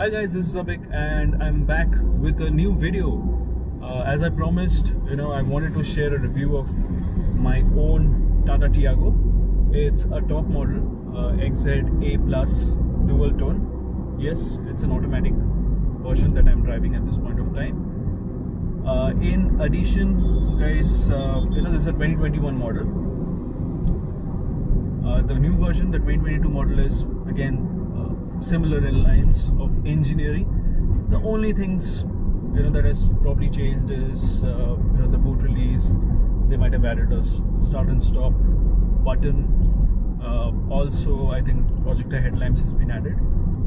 Hi guys, this is Abik and I'm back with a new video. As I promised, I wanted to share a review of my own Tata Tiago. It's a top model, XZ A Plus dual tone. Yes, it's an automatic version that I'm driving at this point of time. In addition, guys, this is a 2021 model. The new version, the 2022 model, is again similar in lines of engineering. The only things that has probably changed is the boot release. They might have added a start and stop button. Also, I think projector headlamps has been added.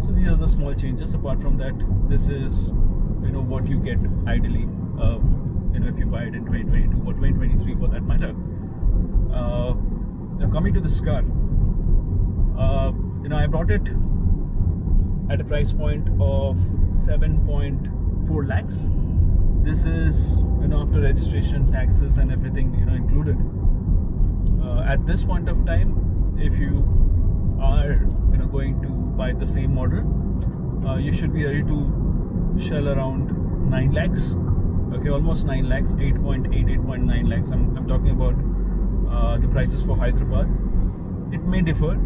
So these are the small changes. Apart from that, this is what you get ideally if you buy it in 2022 or 2023 for that matter. Now coming to this car, I bought it at a price point of 7.4 lakhs. This is after registration, taxes and everything included. At this point of time, if you are going to buy the same model, you should be ready to shell around 9 lakhs. Okay, almost 9 lakhs, 8.8, 8.9 lakhs. I'm talking about the prices for Hyderabad. It may differ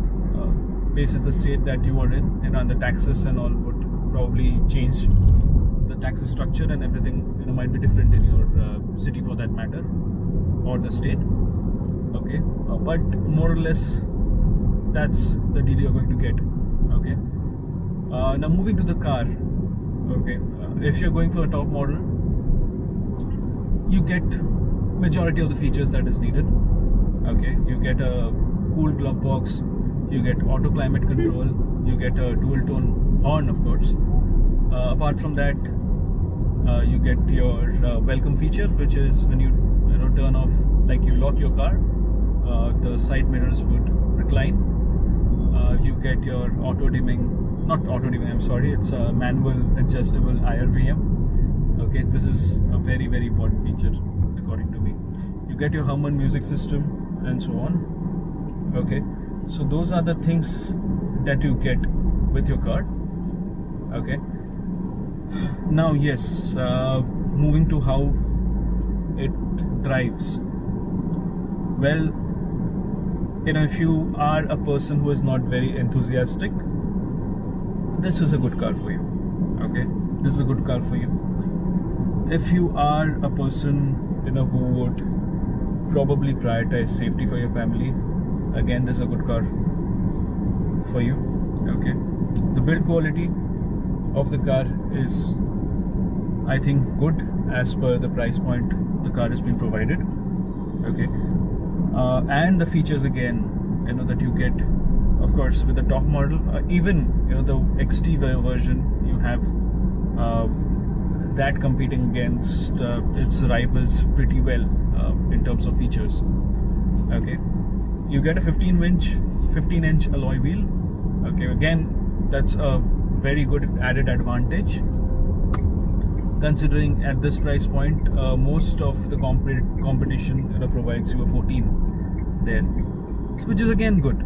basis the state that you are in, and the taxes and all would probably change. The taxes structure and everything might be different in your city for that matter, or the state. Okay, but more or less that's the deal you're going to get. Okay, now moving to the car. Okay, if you're going for a top model, you get majority of the features that is needed. Okay, you get a cool glove box, you get auto climate control, you get a dual tone horn, of course. Apart from that, you get your welcome feature, which is when you turn off, like you lock your car, the side mirrors would recline. You get your auto dimming, not auto dimming, I'm sorry, it's a manual adjustable IRVM. Okay, this is a very, very important feature according to me. You get your Harman music system and so on. Okay, so those are the things that you get with your car. Okay, now yes, moving to how it drives. Well, if you are a person who is not very enthusiastic, this is a good car for you. Okay, this is a good car for you. If you are a person who would probably prioritize safety for your family, again, this is a good car for you. Okay, the build quality of the car is, I think, good as per the price point the car has been provided. Okay, and the features again that you get, of course, with the top model, even the XT version, you have that competing against its rivals pretty well in terms of features. Okay, you get a 15-inch alloy wheel. Okay, again, that's a very good added advantage, considering at this price point most of the competition provides you a 14 there, which is again good.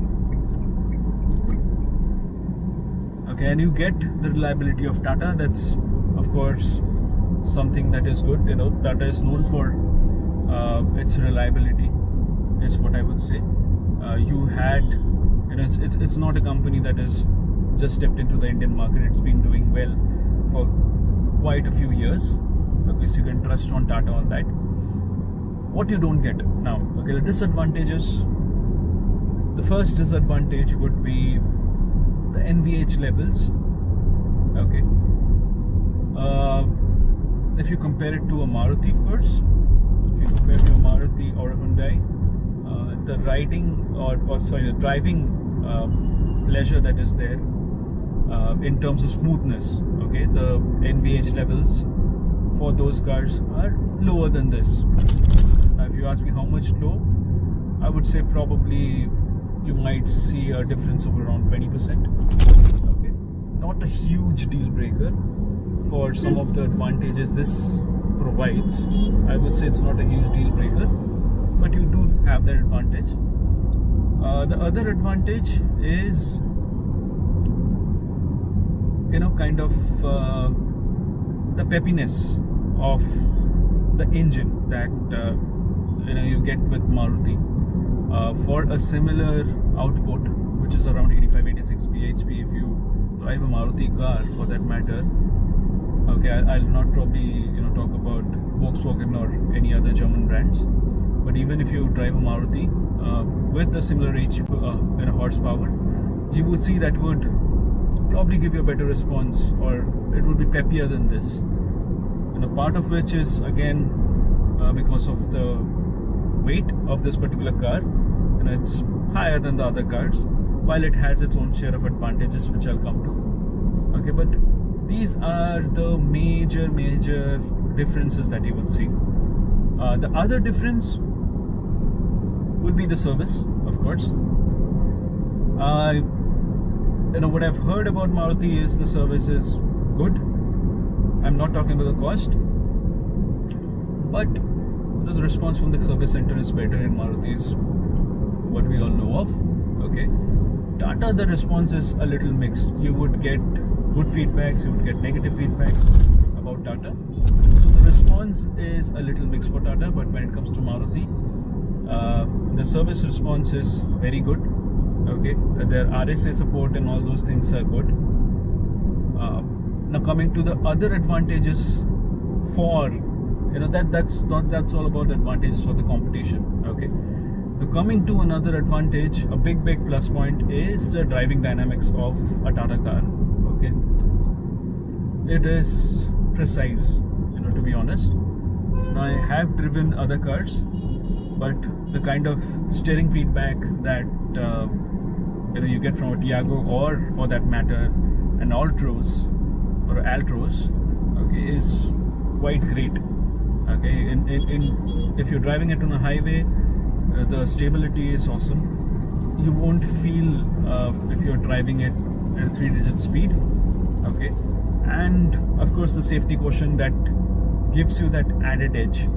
Okay, and you get the reliability of Tata. That's, of course, something that is good. Tata is known for its reliability, is what I would say. You had, it's not a company that has just stepped into the Indian market. It's been doing well for quite a few years. Okay, so you can trust on Tata on that. What you don't get now, okay, the disadvantages. The first disadvantage would be the NVH levels. Okay, if you compare it to a Maruti, of course, if you compare it to a Maruti or a Hyundai, the riding the driving pleasure that is there in terms of smoothness, okay, the NVH levels for those cars are lower than this. Now, if you ask me how much low, I would say probably you might see a difference of around 20%. Okay, not a huge deal breaker for some of the advantages this provides. I would say it's not a huge deal breaker, but you do have that advantage. The other advantage is kind of the peppiness of the engine that you get with Maruti for a similar output, which is around 85-86 bhp. If you drive a Maruti car, for that matter, okay, I'll not probably talk about Volkswagen or any other German brands, but even if you drive a Maruti with a similar horsepower, you would see that would probably give you a better response, or it would be peppier than this. And a part of which is again because of the weight of this particular car, it's higher than the other cars, while it has its own share of advantages, which I'll come to. Okay, but these are the major differences that you would see. The other difference would be the service, of course. What I've heard about Maruti is the service is good. I'm not talking about the cost, but the response from the service center is better in Maruti, is what we all know of. Okay, Tata, the response is a little mixed. You would get good feedbacks, you would get negative feedbacks about Tata. So the response is a little mixed for Tata, but when it comes to Maruti, the service response is very good. Okay, their RSA support and all those things are good. Now coming to the other advantages for that's all about the advantages for the competition. Okay, now coming to another advantage, a big plus point is the driving dynamics of a Tata car. Okay, it is precise, to be honest. Now, I have driven other cars, but the kind of steering feedback that you get from a Tiago, or for that matter an Altros, okay, is quite great. Okay, if you're driving it on a highway, the stability is awesome. You won't feel if you're driving it at a 3-digit speed. Okay, and of course the safety quotient that gives you that added edge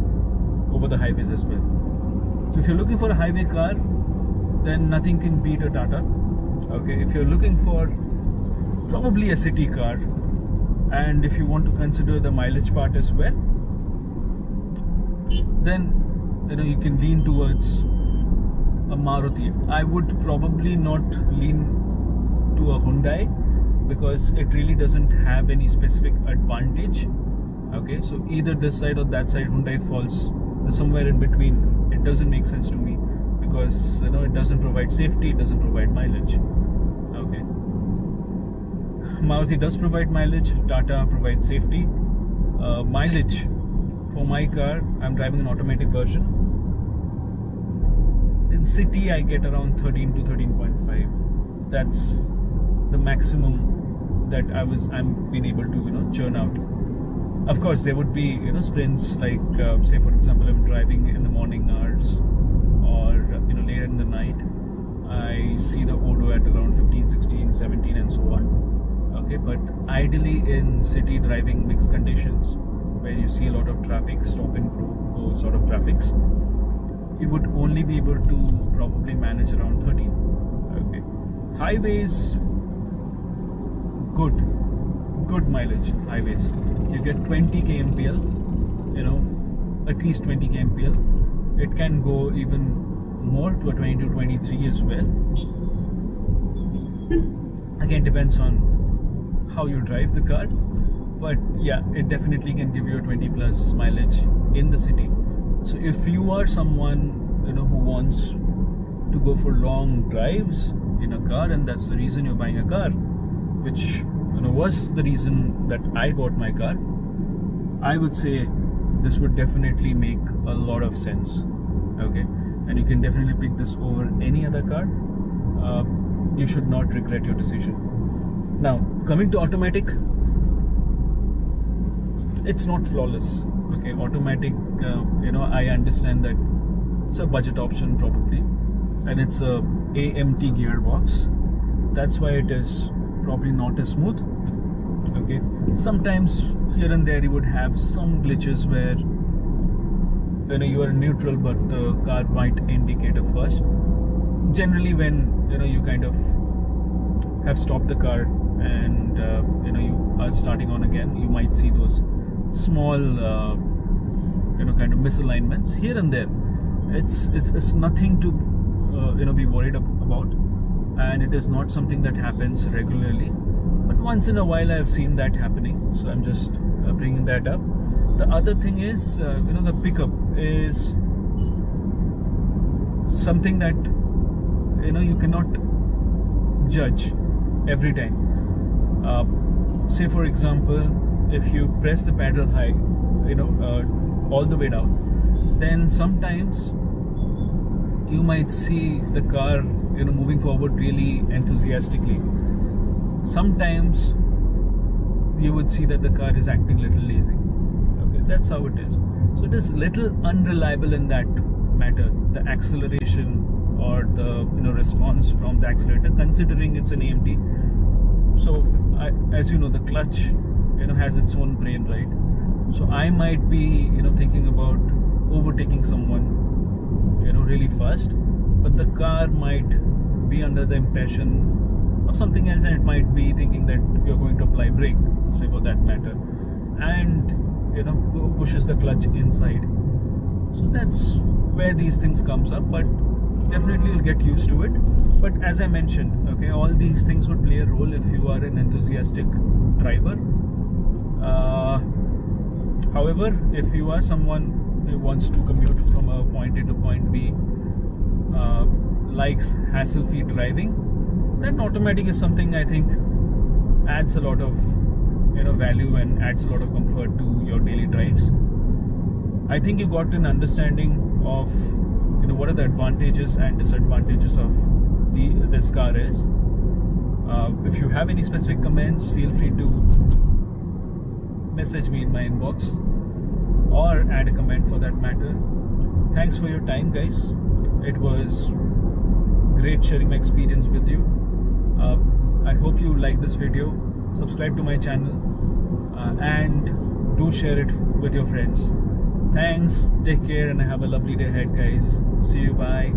over the highways as well. So if you're looking for a highway car, then nothing can beat a Tata. Okay, if you're looking for probably a city car, and if you want to consider the mileage part as well, then you can lean towards a Maruti. I would probably not lean to a Hyundai, because it really doesn't have any specific advantage. Okay, so either this side or that side, Hyundai falls somewhere in between. It doesn't make sense to me, because it doesn't provide safety, it doesn't provide mileage. Okay, Maruti does provide mileage, Tata provides safety. Mileage for my car, I'm driving an automatic version. In city, I get around 13 to 13.5. That's the maximum that I'm being able to churn out. Of course, there would be sprints like say for example, I'm driving in the morning hours, or later in the night, I see the Odo at around 15, 16, 17 and so on. Okay, but ideally in city driving mixed conditions, where you see a lot of traffic, stop and go sort of traffics, you would only be able to probably manage around 13. Okay, highways, good mileage highways. You get 20 kmpl, at least 20 kmpl. It can go even more to a 22, 23 as well. Again, depends on how you drive the car, but yeah, it definitely can give you a 20 plus mileage in the city. So if you are someone who wants to go for long drives in a car, and that's the reason you're buying a car, which was the reason that I bought my car, I would say this would definitely make a lot of sense. Okay, and you can definitely pick this over any other car. You should not regret your decision. Now, coming to automatic, it's not flawless. Okay, automatic, I understand that it's a budget option probably, and it's a AMT gearbox. That's why it is probably not as smooth. Okay, sometimes here and there you would have some glitches where you are neutral, but the car might indicate a first. Generally, when you kind of have stopped the car and you are starting on again, you might see those small kind of misalignments here and there. It's nothing to be worried about, and it is not something that happens regularly, but once in a while I have seen that happening, so I'm just bringing that up. The other thing is the pickup is something that you cannot judge every time. Say for example, if you press the pedal high all the way down, then sometimes you might see the car moving forward really enthusiastically. Sometimes you would see that the car is acting a little lazy. Okay, that's how it is. So it is little unreliable in that matter, the acceleration or the response from the accelerator, considering it's an AMT. So as you know, the clutch has its own brain, right? So I might be thinking about overtaking someone really fast, but the car might be under the impression of something else, and it might be thinking that you're going to apply brake, say for that matter, and pushes the clutch inside. So that's where these things comes up, but definitely you'll get used to it. But as I mentioned, okay, all these things would play a role if you are an enthusiastic driver. However, if you are someone who wants to commute from a point A to point B, likes hassle-free driving, then automatic is something I think adds a lot of value and adds a lot of comfort to your daily drives. I think you got an understanding of what are the advantages and disadvantages of this car is. If you have any specific comments, feel free to message me in my inbox or add a comment for that matter. Thanks for your time, guys. It was great sharing my experience with you. I hope you like this video. Subscribe to my channel and do share it with your friends. Thanks, take care, and have a lovely day ahead, guys. See you, bye.